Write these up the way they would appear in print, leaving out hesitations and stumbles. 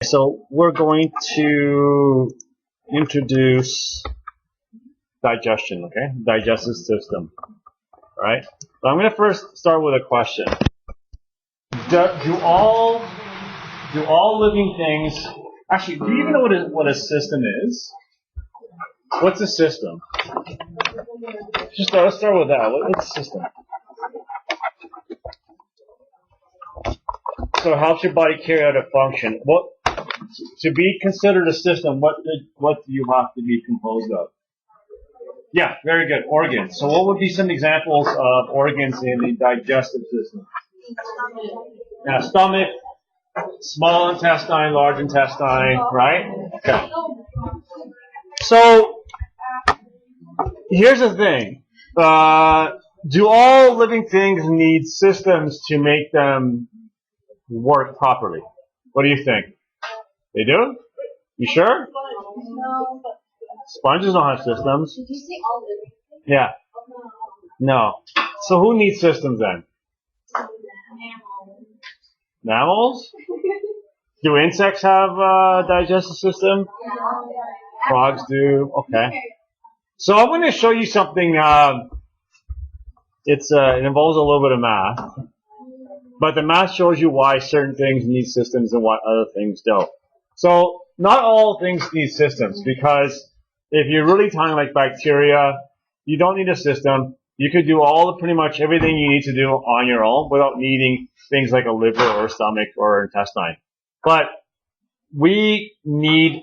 So we're going to introduce digestion, okay? Digestive system, all right? So I'm going to first start with a question. Do all living things, actually, do you even know what a system is? What's a system? Let's start with that. What's a system? So it helps your body carry out a function. To be considered a system, what do you have to be composed of? Yeah, very good. Organs. So what would be some examples of organs in the digestive system? Now, stomach, small intestine, large intestine, right? Okay. So here's the thing. Do all living things need systems to make them work properly? What do you think? They do? You sure? No. Sponges don't have systems. Did you say all living? Yeah. No. So who needs systems then? Mammals? Do insects have a digestive system? Frogs do. Okay. So I'm going to show you something. It involves a little bit of math, but the math shows you why certain things need systems and why other things don't. So not all things need systems, because if you're really talking like bacteria, you don't need a system. You could do pretty much everything you need to do on your own without needing things like a liver or stomach or intestine. But we need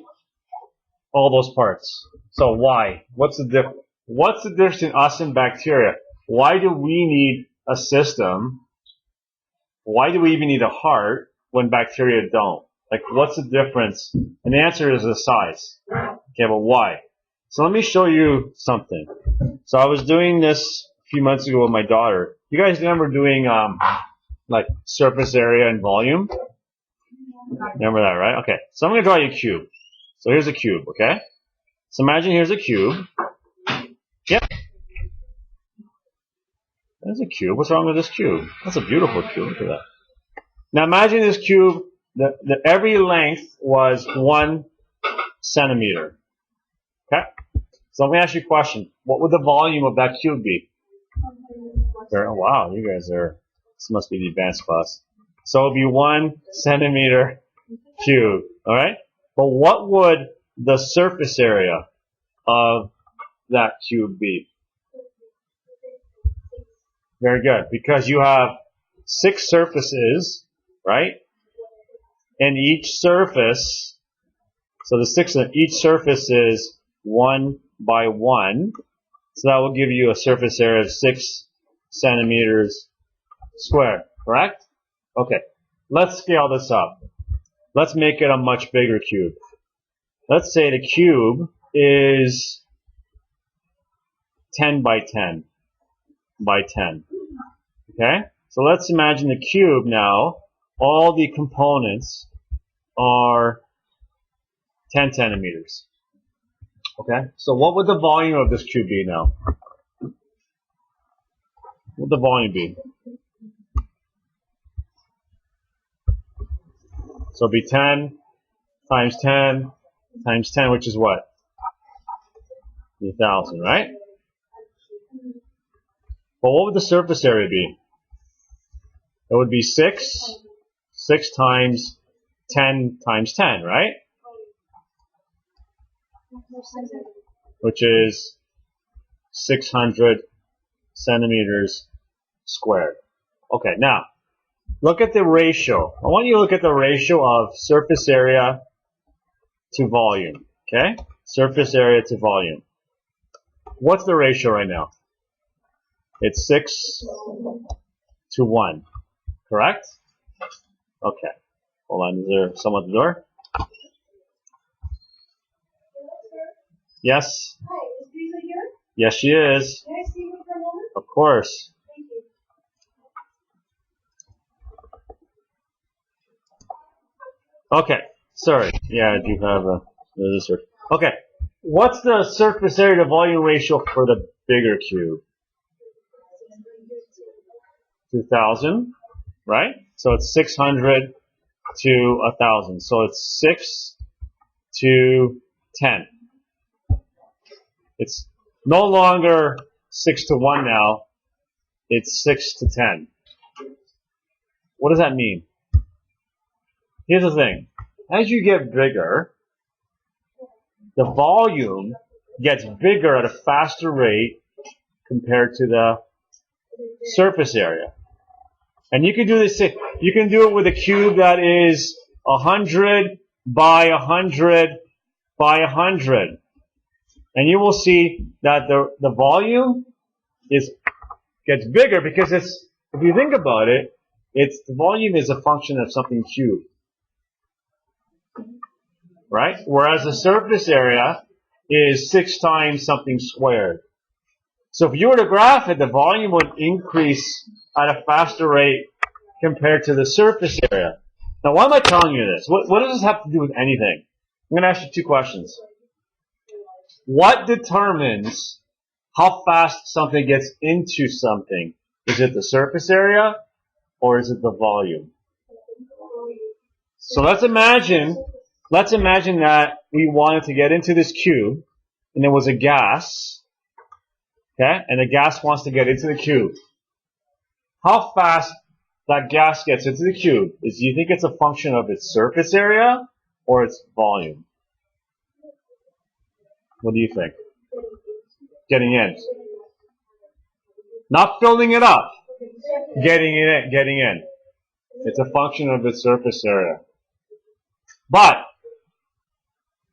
all those parts. So why? What's the difference? What's the difference in us and bacteria? Why do we need a system? Why do we even need a heart when bacteria don't? Like, what's the difference? And the answer is the size. Okay, but why? So let me show you something. So I was doing this a few months ago with my daughter. You guys remember doing like surface area and volume? Remember that, right? Okay. So I'm going to draw you a cube. So here's a cube, okay? So imagine here's a cube. Yep. There's a cube. What's wrong with this cube? That's a beautiful cube. Look at that. Now imagine this cube, every length was 1 centimeter. Okay? So I'm going to ask you a question. What would the volume of that cube be? Wow, you guys this must be the advanced class. So it would be 1 centimeter cube, alright? But what would the surface area of that cube be? Very good, because you have 6 surfaces, right? And each surface, so the 6 of each surface is 1 by 1. So that will give you a surface area of 6 centimeters squared, correct? Okay, let's scale this up. Let's make it a much bigger cube. Let's say the cube is 10 by 10 by 10. Okay? So let's imagine the cube now. All the components are 10 centimeters. Okay? So what would the volume of this cube be now? What would the volume be? So it'd be 10 times 10 times 10, which is what? 1,000, right? But what would the surface area be? It would be 6 times 10 times 10, right? Which is 600 centimeters squared. Okay, now, look at the ratio. I want you to look at the ratio of surface area to volume, okay? Surface area to volume. What's the ratio right now? It's 6 to 1, correct? Okay. Hold on, is there someone at the door? Yes? Hi, is Lisa here? Yes, she is. Can I see you for a moment? Of course. Thank you. Okay, sorry. Yeah, I do have this. Okay, what's the surface area to volume ratio for the bigger cube? 2,000, right? So it's 600 to 1,000. So it's 6 to 10. It's no longer 6 to 1 now. It's 6 to 10. What does that mean? Here's the thing. As you get bigger, the volume gets bigger at a faster rate compared to the surface area. And you can do this. You can do it with a cube that is 100 by 100 by 100. And you will see that the volume gets bigger because if you think about it, the volume is a function of something cubed. Right? Whereas the surface area is 6 times something squared. So if you were to graph it, the volume would increase at a faster rate compared to the surface area. Now, why am I telling you this? What does this have to do with anything? I'm going to ask you 2 questions. What determines how fast something gets into something? Is it the surface area or is it the volume? So let's imagine that we wanted to get into this cube and there was a gas, okay, and the gas wants to get into the cube. How fast that gas gets into the cube do you think it's a function of its surface area or its volume? What do you think? Getting in. Not filling it up. Getting in. It's a function of its surface area. But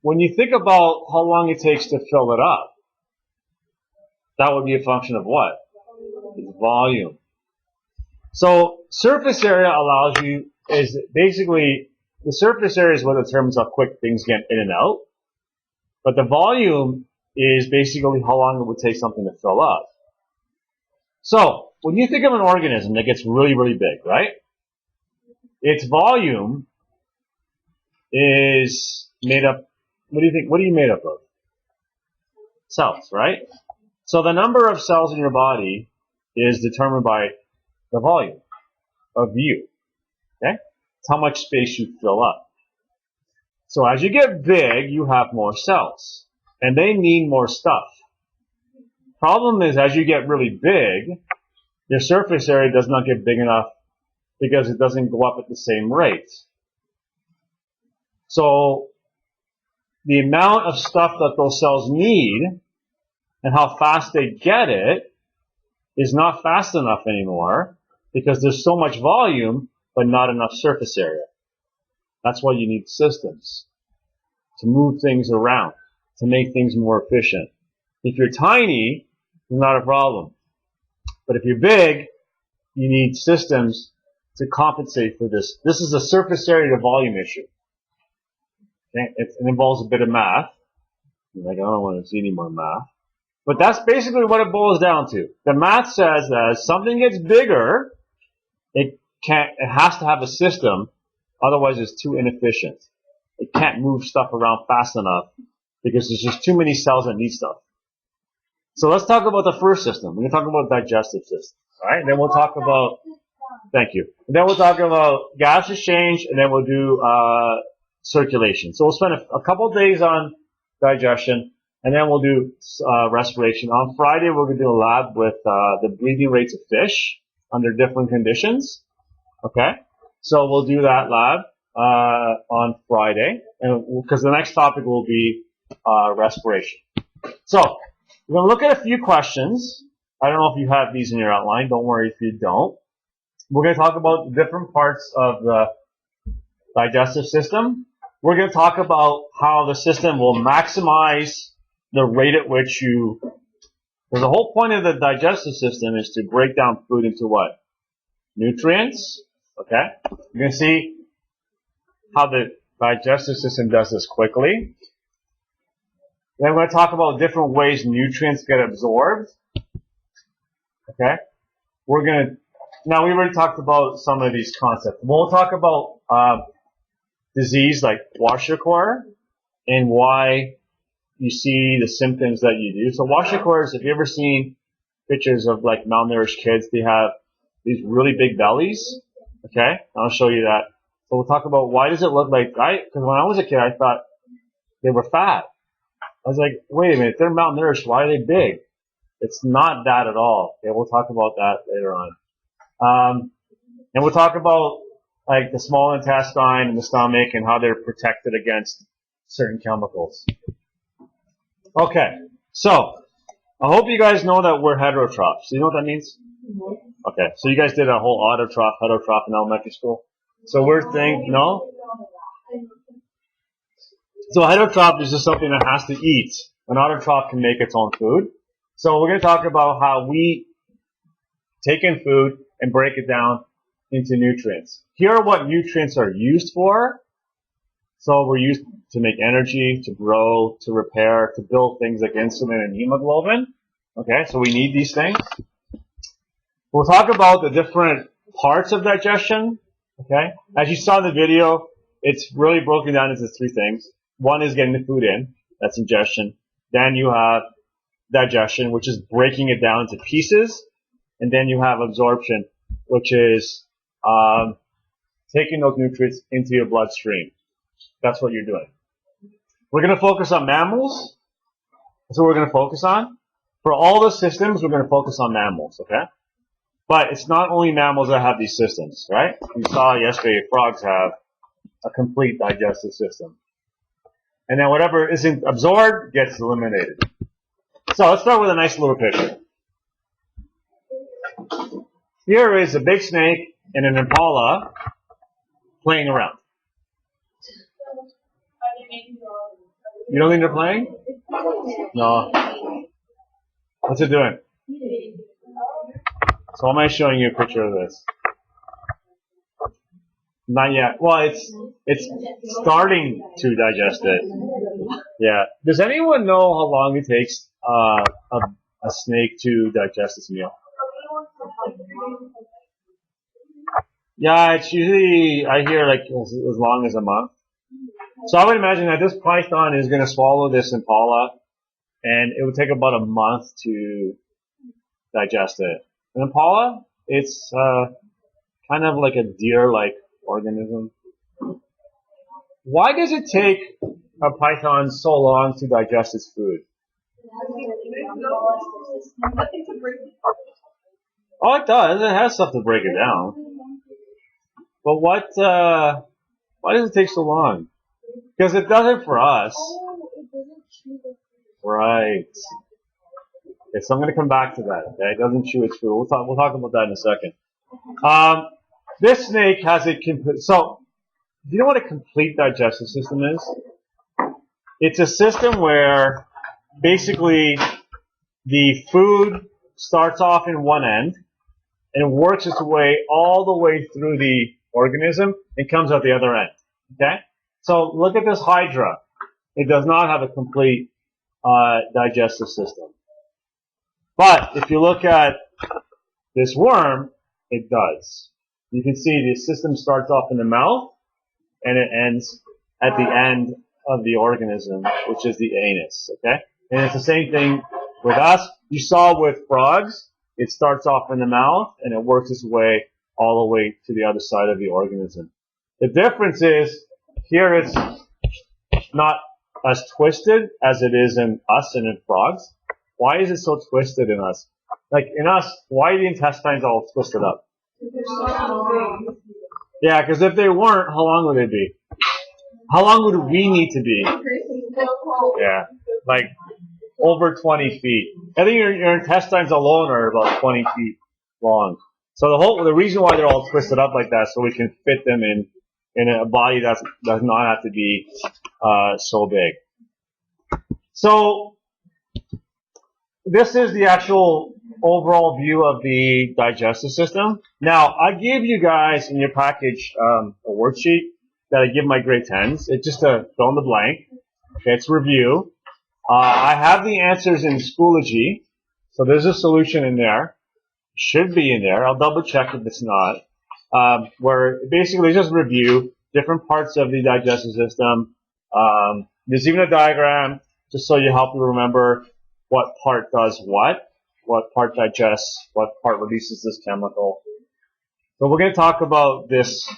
when you think about how long it takes to fill it up, that would be a function of what? Its volume. So surface area is basically, the surface area is what determines how quick things get in and out. But the volume is basically how long it would take something to fill up. So when you think of an organism that gets really, really big, right? Its volume is made up, what are you made up of? Cells, right? So the number of cells in your body is determined by the volume of you. Okay? It's how much space you fill up. So as you get big, you have more cells. And they need more stuff. Problem is, as you get really big, your surface area does not get big enough because it doesn't go up at the same rate. So the amount of stuff that those cells need and how fast they get it is not fast enough anymore because there's so much volume but not enough surface area. That's why you need systems to move things around, to make things more efficient. If you're tiny, it's not a problem. But if you're big, you need systems to compensate for this. This is a surface area to volume issue. Okay? It involves a bit of math. Like, I don't want to see any more math. But that's basically what it boils down to. The math says that as something gets bigger, it has to have a system, otherwise it's too inefficient. It can't move stuff around fast enough because there's just too many cells that need stuff. So let's talk about the first system. We're going to talk about digestive system. Alright, and then we'll talk about, thank you. And then we'll talk about gas exchange, and then we'll do circulation. So we'll spend a couple of days on digestion, and then we'll do respiration. On Friday, we're going to do a lab with the breathing rates of fish under different conditions. Okay? So we'll do that lab on Friday, and because the next topic will be respiration. So we're going to look at a few questions. I don't know if you have these in your outline. Don't worry if you don't. We're going to talk about the different parts of the digestive system. We're going to talk about how the system will maximize the rate at which because the whole point of the digestive system is to break down food into what? Nutrients. Okay? You're going to see how the digestive system does this quickly. Then we're going to talk about different ways nutrients get absorbed. Okay? Now we already talked about some of these concepts. We'll talk about disease like kwashiorkor and why you see the symptoms that you do. So kwashiorkor is, if you've ever seen pictures of like malnourished kids, they have these really big bellies. Okay? I'll show you that. So we'll talk about why does it look like, because when I was a kid, I thought they were fat. I was like, wait a minute, they're malnourished, why are they big? It's not that at all. Okay, we'll talk about that later on. And we'll talk about like the small intestine and the stomach and how they're protected against certain chemicals. Okay, so I hope you guys know that we're heterotrophs. Do you know what that means? Okay, so you guys did a whole autotroph, heterotroph in elementary school. So we're thinking, no? So a heterotroph is just something that has to eat. An autotroph can make its own food. So we're going to talk about how we take in food and break it down into nutrients. Here are what nutrients are used for. So we're used to make energy, to grow, to repair, to build things like insulin and hemoglobin. Okay, so we need these things. We'll talk about the different parts of digestion. Okay, as you saw in the video, it's really broken down into three things. One is getting the food in, that's ingestion. Then you have digestion, which is breaking it down into pieces. And then you have absorption, which is taking those nutrients into your bloodstream. That's what you're doing. We're going to focus on mammals. That's what we're going to focus on. For all the systems, we're going to focus on mammals, okay? But it's not only mammals that have these systems, right? You saw yesterday frogs have a complete digestive system. And then whatever isn't absorbed gets eliminated. So let's start with a nice little picture. Here is a big snake and an impala playing around. You don't think they're playing? No. What's it doing? So am I showing you a picture of this? Not yet. Well, it's starting to digest it. Yeah. Does anyone know how long it takes a snake to digest its meal? Yeah, it's usually, I hear like as long as a month. So I would imagine that this python is going to swallow this impala, and it would take about a month to digest it. An impala, it's kind of like a deer-like organism. Why does it take a python so long to digest its food? Oh, it does. It has stuff to break it down. But why does it take so long? Because it does it for us. Right. Okay, so I'm going to come back to that. Okay, it doesn't chew its food. We'll talk about that in a second. This snake has a complete. So, do you know what a complete digestive system is? It's a system where basically the food starts off in one end and works its way all the way through the organism and comes out the other end. Okay? So look at this hydra. It does not have a complete digestive system. But if you look at this worm, it does. You can see the system starts off in the mouth and it ends at the end of the organism, which is the anus. Okay? And it's the same thing with us. You saw with frogs, it starts off in the mouth and it works its way all the way to the other side of the organism. The difference is here it's not as twisted as it is in us and in frogs. Why is it so twisted in us? Like in us, why are the intestines all twisted up? Yeah, because if they weren't, how long would they be? How long would we need to be? Yeah, like over 20 feet. I think your intestines alone are about 20 feet long. So the reason why they're all twisted up like that, so we can fit them in a body that does not have to be so big. So this is the actual overall view of the digestive system. Now, I gave you guys in your package a worksheet that I give my grade 10s. It's just a fill in the blank. Okay, it's review. I have the answers in Schoology, so there's a solution in there. Should be in there. I'll double check if it's not. Where basically just review different parts of the digestive system. There's even a diagram just so you help you remember what part does what part digests, what part releases this chemical. So we're going to talk about this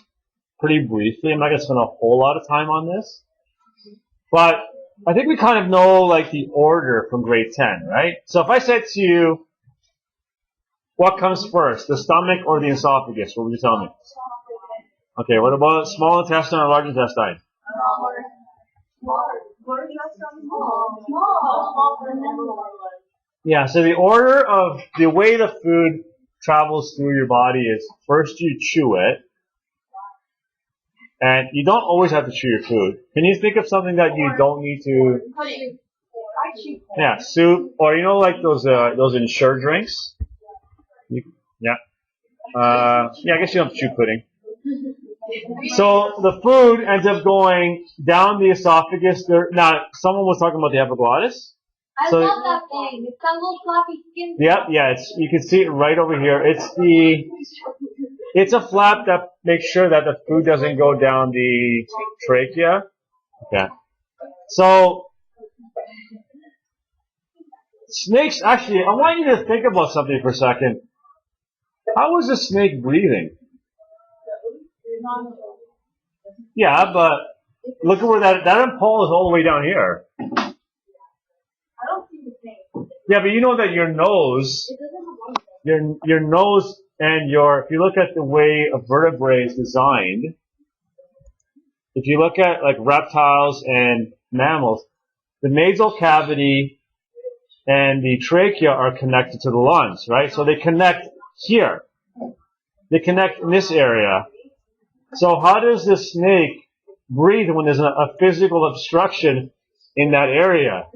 pretty briefly. I'm not going to spend a whole lot of time on this. But I think we kind of know like the order from grade 10, right? So if I said to you, what comes first, the stomach or the esophagus? What would you tell me? Okay, what about small intestine or large intestine? Yeah, so the order of the way the food travels through your body is first you chew it, and you don't always have to chew your food. Can you think of something that you don't need to? Yeah, soup, or you know, like those Ensure drinks. Yeah. I guess you don't have to chew pudding. So the food ends up going down the esophagus. Now, someone was talking about the epiglottis. I love that thing. It's got little floppy skin. Yep, yeah, you can see it right over here. It's a flap that makes sure that the food doesn't go down the trachea. Okay. So, snakes, actually, I want you to think about something for a second. How is a snake breathing? Yeah, but look at where that pole is all the way down here. I don't see the snake. Yeah, but you know that your nose and if you look at the way a vertebrae is designed, if you look at like reptiles and mammals, the nasal cavity and the trachea are connected to the lungs, right? So they connect here. They connect in this area. So how does the snake breathe when there's a physical obstruction in that area?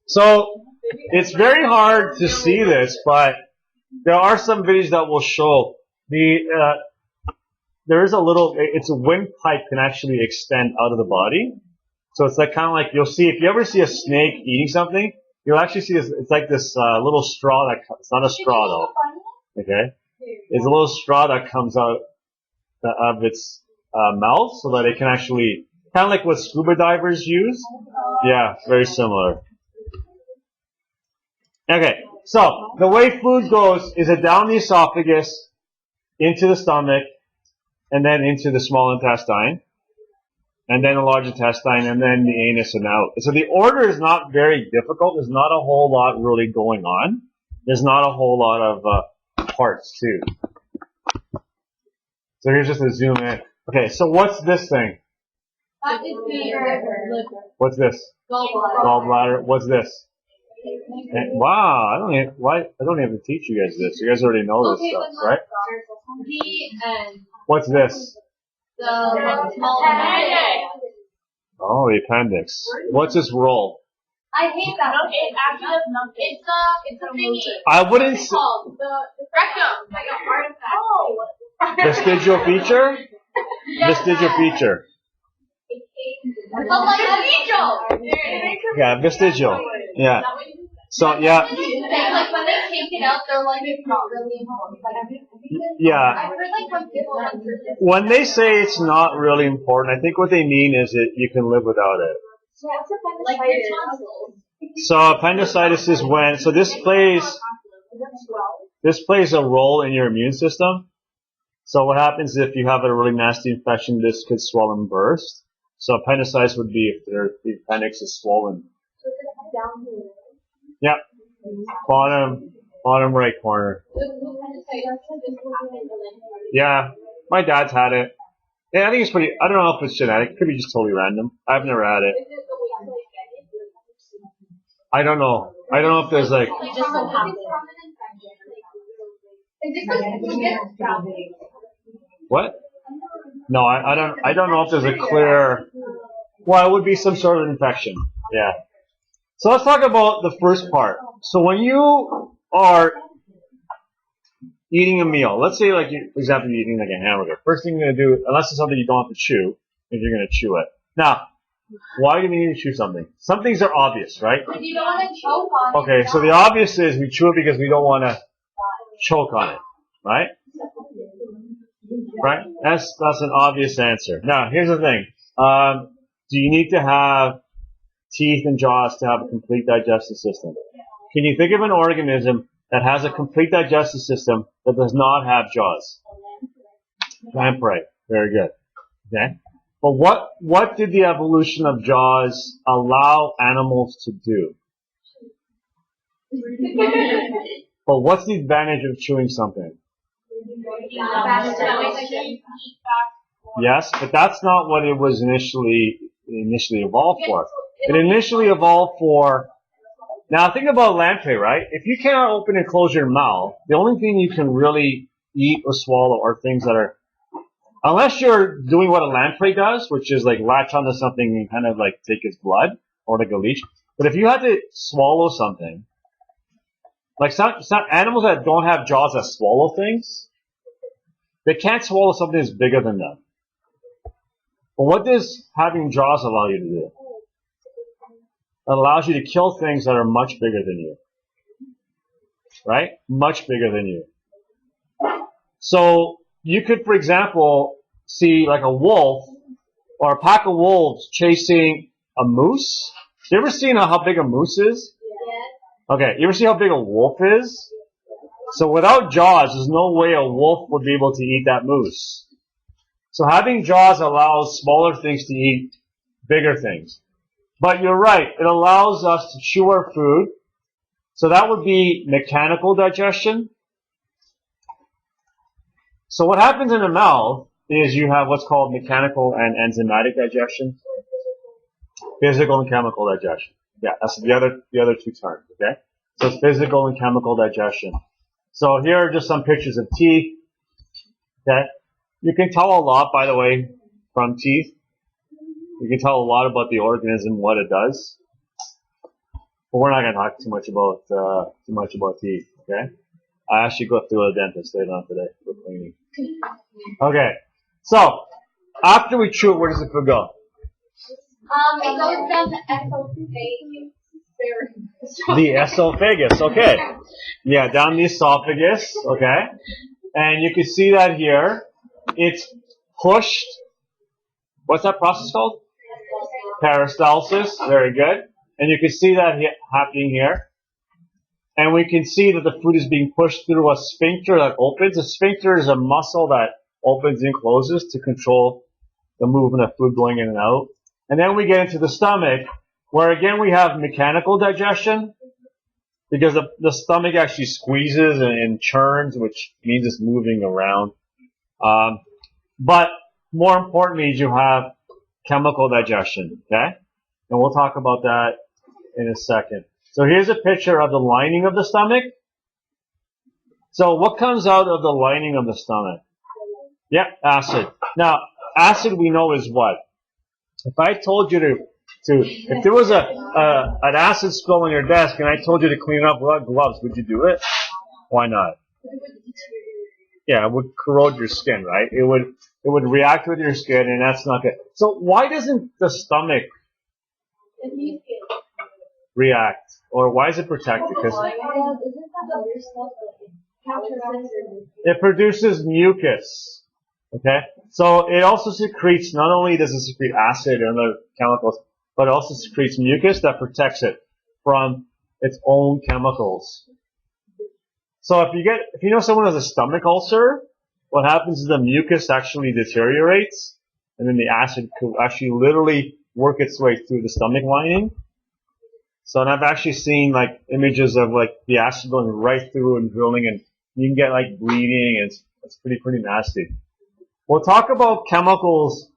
So it's very hard to see this, but there are some videos that will show there is it's a windpipe can actually extend out of the body. So it's like kind of like you'll see, if you ever see a snake eating something, you'll actually see this, it's like this little straw it's not a straw though. Okay? It's a little straw that comes out of its mouth so that it can actually, kind of like what scuba divers use. Yeah, very similar. Okay, so the way food goes is it down the esophagus, into the stomach, and then into the small intestine, and then the large intestine, and then the anus and out. So the order is not very difficult. There's not a whole lot really going on. There's not a whole lot of parts too. So here's just a zoom in. Okay, so what's this thing? What's this? Gallbladder. What's this? Wow, I don't have to teach you guys this. You guys already know this stuff, right? What's this? The small appendix. Oh, the appendix. What's its role? I hate that. It actually does nothing. It's a thingy. I wouldn't say The rectum, like an artifact. vestigial feature. Vestigial feature. But like vestigial. Yeah, vestigial. Yeah. So yeah. Like when they take it out, they're like it's not really important. Yeah. I've heard like when people When they say it's not really important, I think what they mean is that you can live without it. like your tonsils. So appendicitis is when this plays a role in your immune system. So what happens if you have a really nasty infection, this could swell and burst. So appendicitis would be if the appendix is swollen. Yep. Bottom right corner. Yeah. My dad's had it. Yeah, I think it's pretty, I don't know if it's genetic. It could be just totally random. I've never had it. I don't know. I don't know if there's like, what? No, I don't know if there's a clear, well, it would be some sort of infection. Yeah. So let's talk about the first part. So when you are eating a meal, let's say like you, for example, you're eating like a hamburger. First thing you're going to do, unless it's something you don't have to chew, is you're going to chew it. Now, why do we need to chew something? Some things are obvious, right? If you don't want to choke on it. Okay, so the obvious is we chew it because we don't want to choke on it, right? Right? That's an obvious answer. Now, here's the thing. Do you need to have teeth and jaws to have a complete digestive system? Can you think of an organism that has a complete digestive system that does not have jaws? Lamprey. Very good. Okay. But what did the evolution of jaws allow animals to do? But what's the advantage of chewing something? Yes, but that's not what it was initially evolved for. It initially evolved for. Now think about lamprey, right? If you cannot open and close your mouth, the only thing you can really eat or swallow are things that are, unless you're doing what a lamprey does, which is like latch onto something and kind of like take its blood or like a leech. But if you had to swallow something, like some animals that don't have jaws that swallow things, they can't swallow something that's bigger than them. But what does having jaws allow you to do? It allows you to kill things that are much bigger than you. Right? Much bigger than you. So you could, for example, see like a wolf or a pack of wolves chasing a moose. You ever seen how big a moose is? Okay, you ever see how big a wolf is? So without jaws, there's no way a wolf would be able to eat that moose. So having jaws allows smaller things to eat bigger things. But you're right, it allows us to chew our food. So that would be mechanical digestion. So what happens in the mouth is you have what's called mechanical and enzymatic digestion. Physical and chemical digestion. Yeah, that's the other two terms, okay? So it's physical and chemical digestion. So here are just some pictures of teeth. Okay? You can tell a lot, by the way, from teeth. You can tell a lot about the organism, what it does. But we're not going to talk too much about teeth, okay? I actually go through a dentist later on today for cleaning. Okay, so after we chew it, where does the food go? It goes down the esophagus. The esophagus, okay. Yeah, down the esophagus, okay. And you can see that here. It's pushed. What's that process called? Peristalsis. Very good. And you can see that happening here. And we can see that the food is being pushed through a sphincter that opens. A sphincter is a muscle that opens and closes to control the movement of food going in and out. And then we get into the stomach, where again we have mechanical digestion, because the stomach actually squeezes and churns, which means it's moving around. But more importantly, you have chemical digestion, okay? And we'll talk about that in a second. So here's a picture of the lining of the stomach. So what comes out of the lining of the stomach? Yeah, acid. Now, acid we know is what? If I told you if there was an acid spill on your desk and I told you to clean it up without gloves, would you do it? Why not? Yeah, it would corrode your skin, right? It would react with your skin, and that's not good. So why doesn't the stomach react, or why is it protected? Because it produces mucus. Okay, so it also secretes. Not only does it secrete acid and other chemicals, but it also secretes mucus that protects it from its own chemicals. So if you know someone has a stomach ulcer, what happens is the mucus actually deteriorates, and then the acid could actually literally work its way through the stomach lining. So, and I've actually seen like images of like the acid going right through and drilling, and you can get like bleeding, and it's pretty nasty. We'll talk about chemicals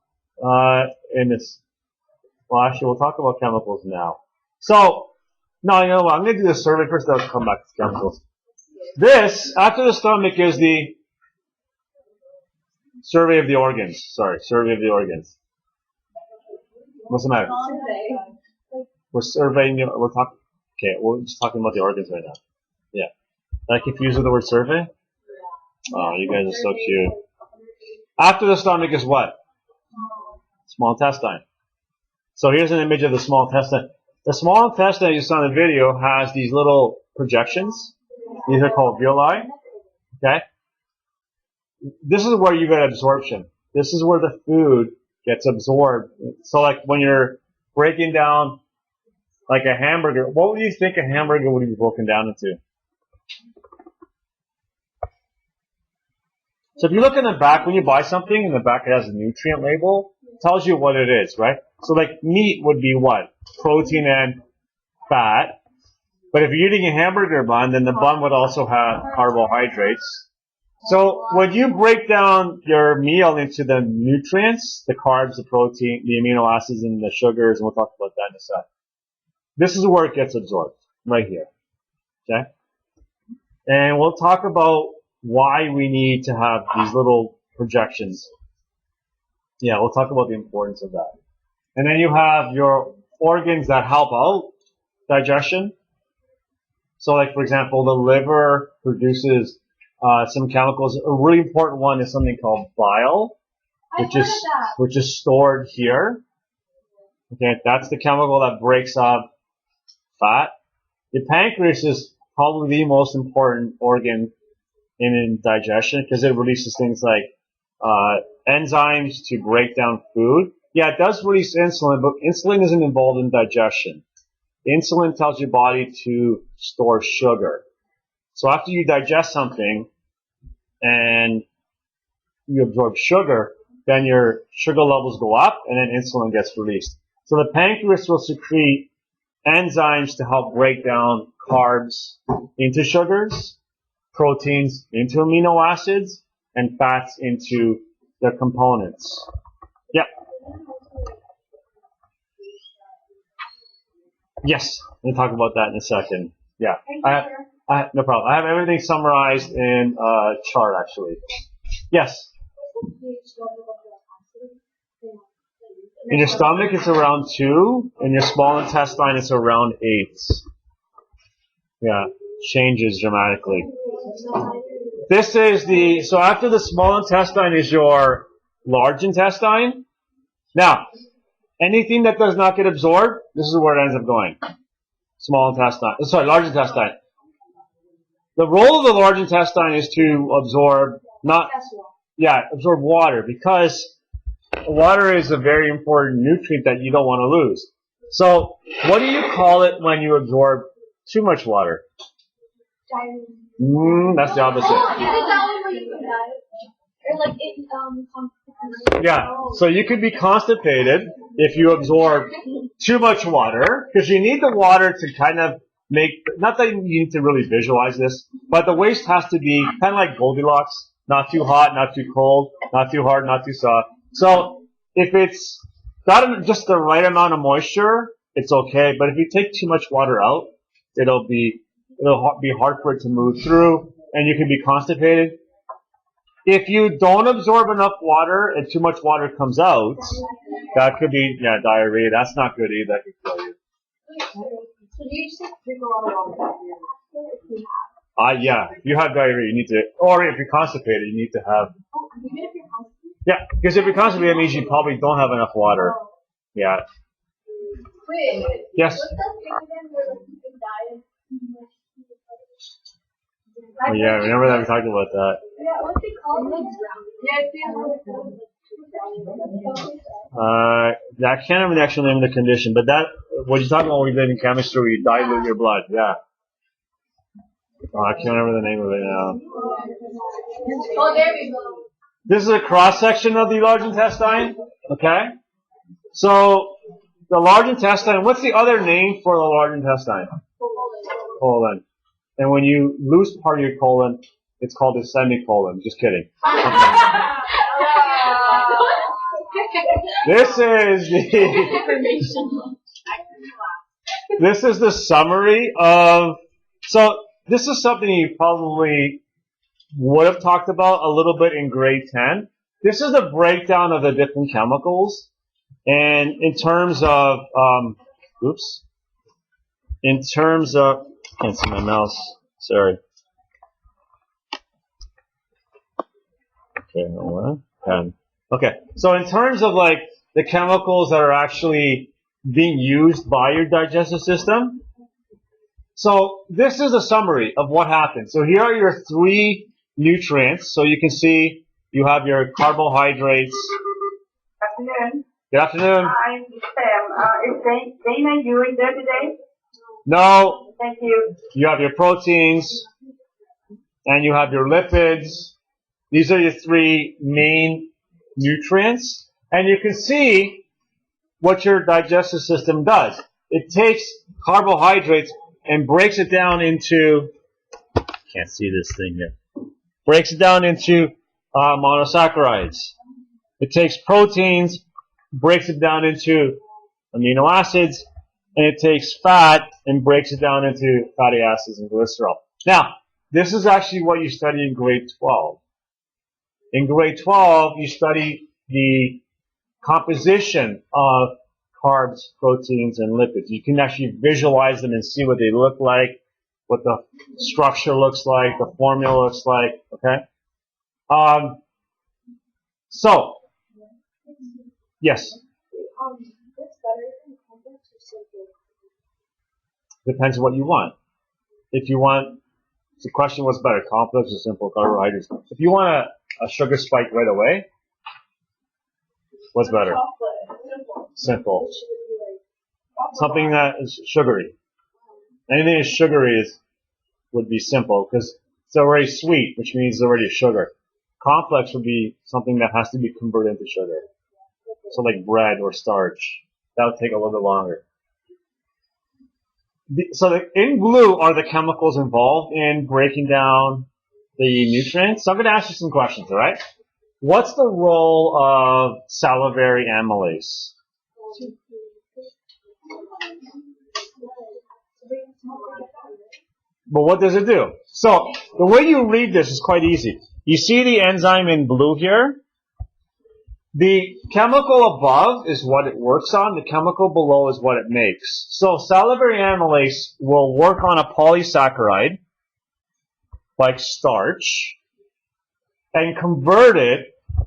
in this. Well, actually, we'll talk about chemicals now. So, no, you know what? I'm going to do the survey first. Then I'll come back to chemicals. This, after the stomach, is the survey of the organs. Sorry, survey of the organs. What's the matter? We're surveying. We're talking. Okay, we're just talking about the organs right now. Yeah. Am I confused with the word survey? Oh, you guys are so cute. After the stomach is what? Small intestine. So here's an image of the small intestine. The small intestine you saw in the video has these little projections. These are called villi. Okay? This is where you get absorption. This is where the food gets absorbed. So like when you're breaking down like a hamburger, what would you think a hamburger would be broken down into? So if you look in the back, when you buy something, in the back it has a nutrient label. It tells you what it is, right? So like meat would be what? Protein and fat. But if you're eating a hamburger bun, then the bun would also have carbohydrates. So when you break down your meal into the nutrients, the carbs, the protein, the amino acids, and the sugars, and we'll talk about that in a sec. This is where it gets absorbed, right here. Okay? And we'll talk about why we need to have these little projections. Yeah, we'll talk about the importance of that. And then you have your organs that help out digestion. So like, for example, the liver produces some chemicals. A really important one is something called bile, which is stored here. Okay, that's the chemical that breaks up fat. The pancreas is probably the most important organ in digestion because it releases things like enzymes to break down food. Yeah, it does release insulin, but insulin isn't involved in digestion. Insulin tells your body to store sugar. So after you digest something and you absorb sugar, then your sugar levels go up and then insulin gets released. So the pancreas will secrete enzymes to help break down carbs into sugars, proteins into amino acids, and fats into their components. Yep. Yes, we'll talk about that in a second. Yeah, no problem. I have everything summarized in a chart, actually. Yes. In your stomach, it's around 2. In your small intestine, it's around 8. Yeah, changes dramatically. This is so after the small intestine is your large intestine. Now, anything that does not get absorbed, this is where it ends up going. Large intestine. The role of the large intestine is to absorb absorb water, because water is a very important nutrient that you don't want to lose. So, what do you call it when you absorb too much water? That's the opposite. Yeah, so you could be constipated if you absorb too much water, because you need the water to kind of make, not that you need to really visualize this, but the waste has to be kind of like Goldilocks, not too hot, not too cold, not too hard, not too soft. So if it's got just the right amount of moisture, it's okay, but if you take too much water out, it'll be hard for it to move through, and you can be constipated. If you don't absorb enough water and too much water comes out, that could be diarrhea. That's not good either. That could kill you. So do you just drink a lot of water if you have? Yeah. If you have diarrhea, you need to, or if you're constipated, you need to have. Even if you're constipated? Yeah, because if you're constipated, it means you probably don't have enough water. Yeah. Wait. Yes. What's that thing again where you can diet? Oh, yeah, remember that we talked about that. Yeah, what's it called? I can't remember the actual name of the condition, but that, what you're talking about when we did in chemistry, where you dilute your blood, yeah. Oh, I can't remember the name of it now. Oh, there we go. This is a cross-section of the large intestine, okay? So, the large intestine, what's the other name for the large intestine? Colon. And when you lose part of your colon, it's called a semicolon. Just kidding. Okay. This is the summary of, so this is something you probably would have talked about a little bit in grade 10. This is the breakdown of the different chemicals. And in terms of, can't see my mouse. Sorry. Okay, okay. So in terms of like the chemicals that are actually being used by your digestive system, so this is a summary of what happens. So here are your 3 nutrients. So you can see you have your carbohydrates. Good afternoon. Good afternoon. Hi, Sam. Is Dana Ewing there today? No. Thank you. You have your proteins, and you have your lipids, These are your three main nutrients. And you can see what your digestive system does. It takes carbohydrates and breaks it down into, can't see this thing here, breaks it down into monosaccharides. It takes proteins, breaks it down into amino acids, and it takes fat and breaks it down into fatty acids and glycerol. Now, this is actually what you study in grade 12. In grade 12, you study the composition of carbs, proteins, and lipids. You can actually visualize them and see what they look like, what the structure looks like, the formula looks like, okay? So, yes? What's better than complex or simple? Depends on what you want. If you want, the question was better, complex or simple carbohydrates. If you want a sugar spike right away, what's better? Simple. Something that is sugary. Anything that's sugary would be simple because it's already sweet, which means it's already sugar. Complex would be something that has to be converted into sugar. So like bread or starch. That would take a little bit longer. In blue are the chemicals involved in breaking down the nutrients. So I'm going to ask you some questions, all right? What's the role of salivary amylase? But what does it do? So the way you read this is quite easy. You see the enzyme in blue here? The chemical above is what it works on. The chemical below is what it makes. So salivary amylase will work on a polysaccharide, like starch, and convert it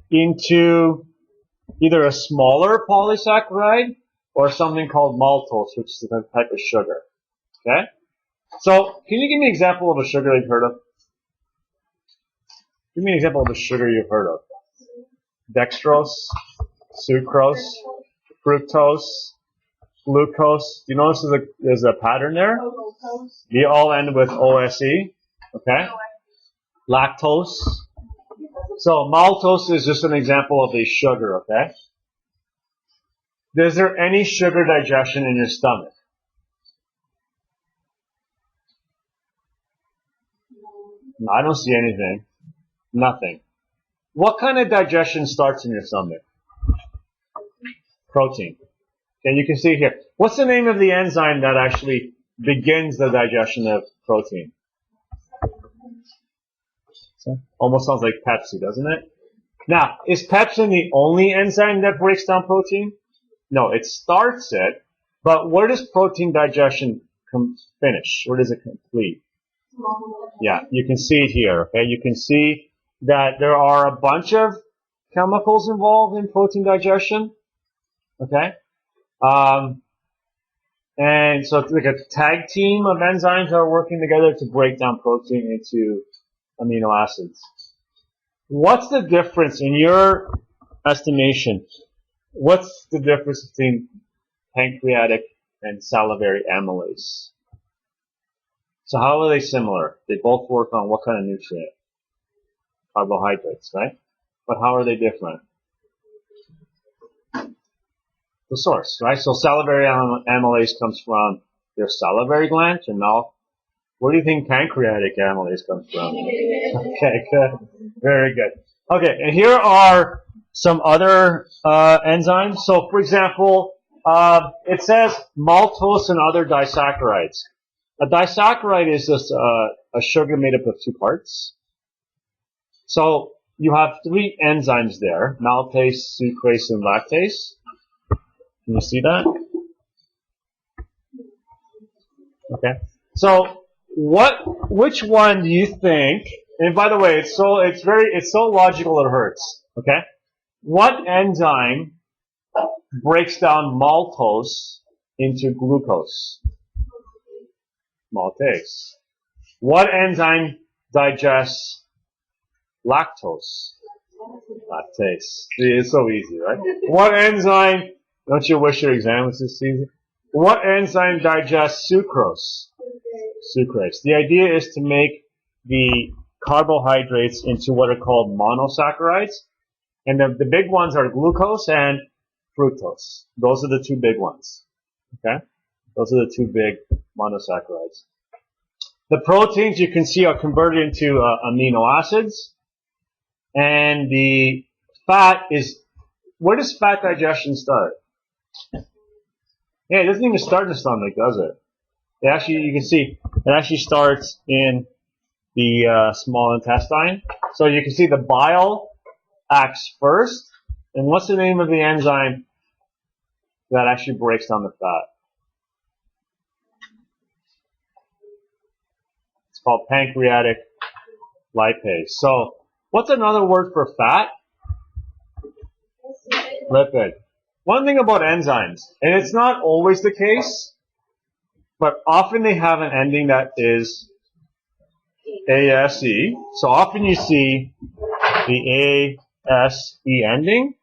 into either a smaller polysaccharide or something called maltose, which is a type of sugar. Okay? So, can you give me an example of a sugar you've heard of? Give me an example of a sugar you've heard of. Dextrose, sucrose, fructose, glucose. Do you notice there's a pattern there? They all end with OSE. Okay? Lactose. So maltose is just an example of a sugar, okay? Is there any sugar digestion in your stomach? No, I don't see anything. Nothing. What kind of digestion starts in your stomach? Protein. Okay, you can see here. What's the name of the enzyme that actually begins the digestion of protein? Almost sounds like Pepsi, doesn't it? Now, is pepsin the only enzyme that breaks down protein? No, it starts it, but where does protein digestion finish? Where does it complete? Yeah, you can see it here, okay? You can see that there are a bunch of chemicals involved in protein digestion, okay? And so it's like a tag team of enzymes that are working together to break down protein into amino acids. What's the difference in your estimation? What's the difference between pancreatic and salivary amylase? So how are they similar? They both work on what kind of nutrient? Carbohydrates, right? But how are they different? The source, right? So salivary amylase comes from your salivary gland, your mouth. Where do you think pancreatic amylase comes from? Okay, good. Very good. Okay, and here are some other enzymes. So, for example, it says maltose and other disaccharides. A disaccharide is just a sugar made up of two parts. So, you have three enzymes there, maltase, sucrase, and lactase. Can you see that? Okay. So, which one do you think, and by the way, it's so logical it hurts, okay? What enzyme breaks down maltose into glucose? Maltase. What enzyme digests lactose? Lactase. It's so easy, right? What enzyme, don't you wish your exam was this easy? What enzyme digests sucrose? Sucrase. The idea is to make the carbohydrates into what are called monosaccharides. And the big ones are glucose and fructose. Those are the two big ones. Okay? Those are the two big monosaccharides. The proteins you can see are converted into amino acids. And the fat is, where does fat digestion start? Yeah, it doesn't even start in the stomach, does it? It actually, you can see, it actually starts in the small intestine. So you can see the bile acts first. And what's the name of the enzyme that actually breaks down the fat? It's called pancreatic lipase. So what's another word for fat? Lipid. One thing about enzymes, and it's not always the case, but often they have an ending that is ASE. So often you see the ASE ending,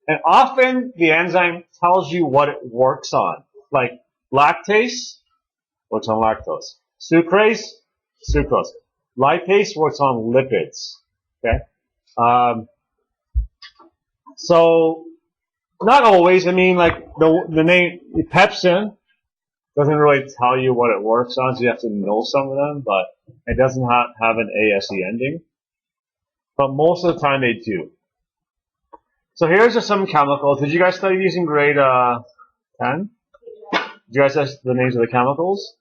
and often the enzyme tells you what it works on. Like lactase works on lactose. Sucrase, sucrose. Lipase works on lipids. Okay? So not always. I mean, like the name pepsin doesn't really tell you what it works on, so you have to know some of them, but it doesn't have an ASE ending. But most of the time they do. So here's just some chemicals. Did you guys study these in grade 10? Did you guys have the names of the chemicals?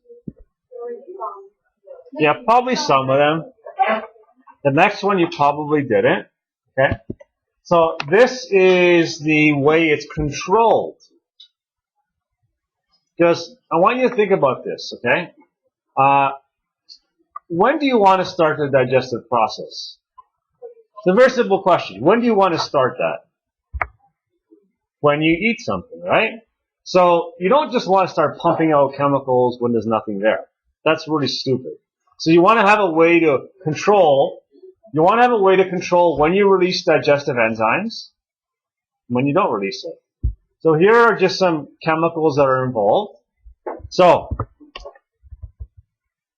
Yeah, probably some of them. The next one you probably didn't. Okay? So this is the way it's controlled. Just, I want you to think about this, okay? When do you want to start the digestive process? It's a very simple question. When do you want to start that? When you eat something, right? So you don't just want to start pumping out chemicals when there's nothing there. That's really stupid. So you want to have a way to control. You want to have a way to control when you release digestive enzymes, when you don't release it. So here are just some chemicals that are involved. So,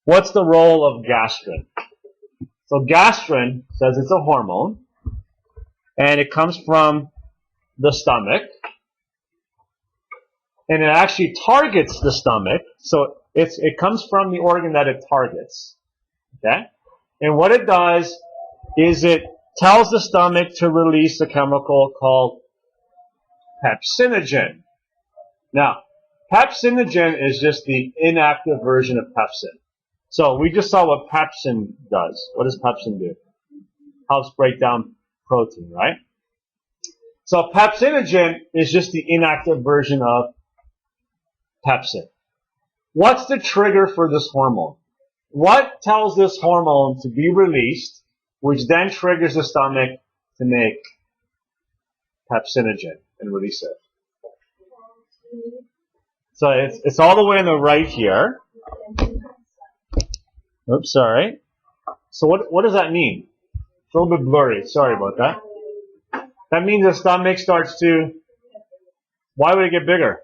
what's the role of gastrin? So gastrin says it's a hormone, and it comes from the stomach, and it actually targets the stomach. So it comes from the organ that it targets. Okay? And what it does is it tells the stomach to release a chemical called Pepsinogen. Now, Pepsinogen is just the inactive version of pepsin. So we just saw what pepsin does. What does pepsin do? Helps break down protein, right? So Pepsinogen is just the inactive version of pepsin. What's the trigger for this hormone? What tells this hormone to be released, which then triggers the stomach to make Pepsinogen and release it? So it's all the way on the right here. Oops, sorry. So what does that mean? It's a little bit blurry. Sorry about that. That means the stomach starts to... Why would it get bigger?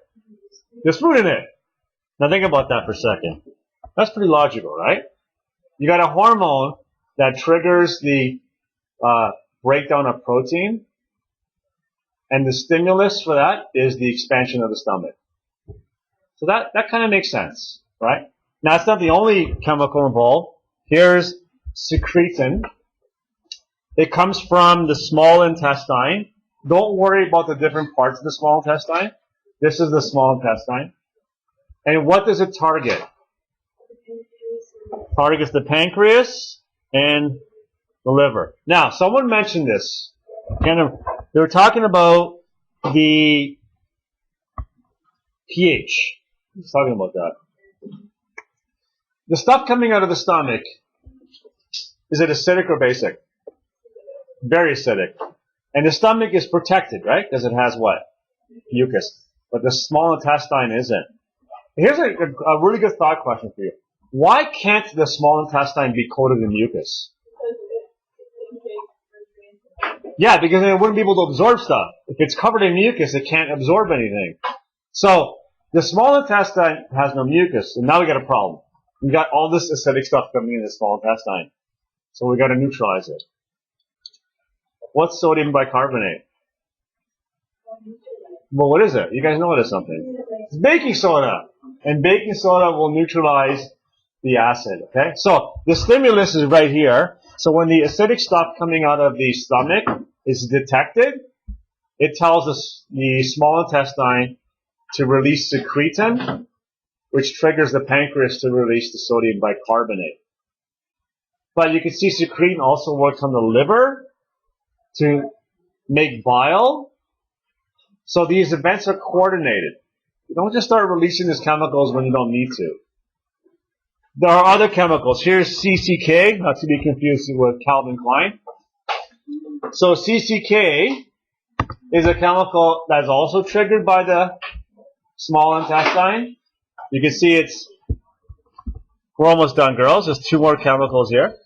There's food in it. Now think about that for a second. That's pretty logical, right? You got a hormone that triggers the breakdown of protein, and the stimulus for that is the expansion of the stomach. So that kind of makes sense, right? Now, it's not the only chemical involved. Here's secretin. It comes from the small intestine. Don't worry about the different parts of the small intestine. This is the small intestine. And what does it target? Targets the pancreas and the liver. Now, someone mentioned this. They were talking about the pH. He's talking about that. The stuff coming out of the stomach, is it acidic or basic? Very acidic. And the stomach is protected, right? Because it has what? Mucus. But the small intestine isn't. Here's a really good thought question for you. Why can't the small intestine be coated in mucus? Yeah, because it wouldn't be able to absorb stuff. If it's covered in mucus, it can't absorb anything. So, the small intestine has no mucus, and now we got a problem. We got all this acidic stuff coming in the small intestine. So we got to neutralize it. What's sodium bicarbonate? Well, what is it? You guys know it is something. It's baking soda. And baking soda will neutralize the acid. Okay? So the stimulus is right here. So when the acidic stuff coming out of the stomach is detected, it tells us the small intestine to release secretin, which triggers the pancreas to release the sodium bicarbonate. But you can see secretin also works on the liver to make bile. So these events are coordinated. You don't just start releasing these chemicals when you don't need to. There are other chemicals. Here's CCK, not to be confused with Calvin Klein. So CCK is a chemical that's also triggered by the small intestine. You can see we're almost done, girls. There's 2 more chemicals here.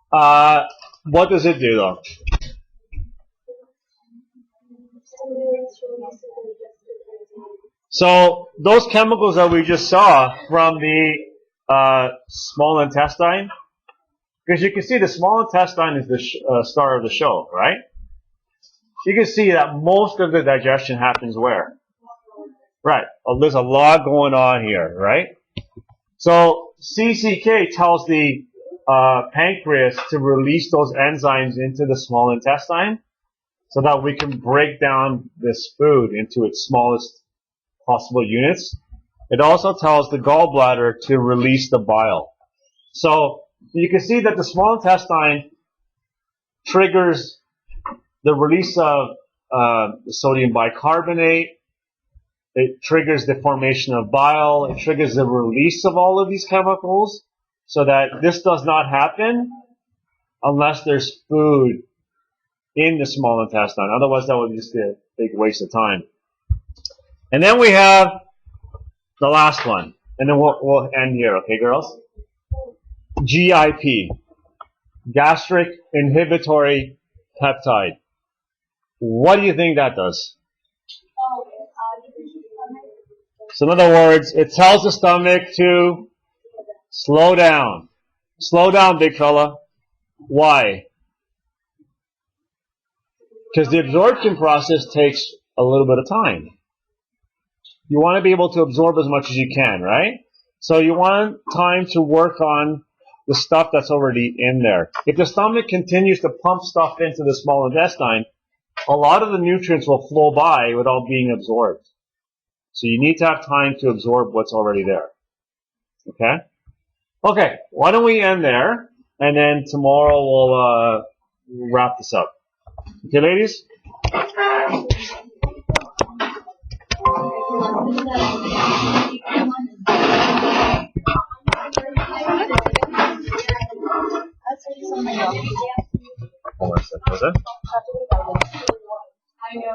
What does it do, though? So those chemicals that we just saw from the small intestine, because you can see the small intestine is the star of the show, right? You can see that most of the digestion happens where? Right. There's a lot going on here, right? So CCK tells the pancreas to release those enzymes into the small intestine so that we can break down this food into its smallest possible units. It also tells the gallbladder to release the bile. So you can see that the small intestine triggers the release of sodium bicarbonate. It triggers the formation of bile. It triggers the release of all of these chemicals so that this does not happen unless there's food in the small intestine. Otherwise, that would just be a big waste of time. And then we have the last one. And then we'll end here, okay, girls? GIP, gastric inhibitory peptide. What do you think that does? So in other words, it tells the stomach to slow down. Slow down, big fella. Why? Because the absorption process takes a little bit of time. You want to be able to absorb as much as you can, right? So you want time to work on the stuff that's already in there. If the stomach continues to pump stuff into the small intestine, a lot of the nutrients will flow by without being absorbed. So you need to have time to absorb what's already there. Okay? Okay, why don't we end there, and then tomorrow we'll wrap this up. Okay, ladies? Hold on a second, was it? I know.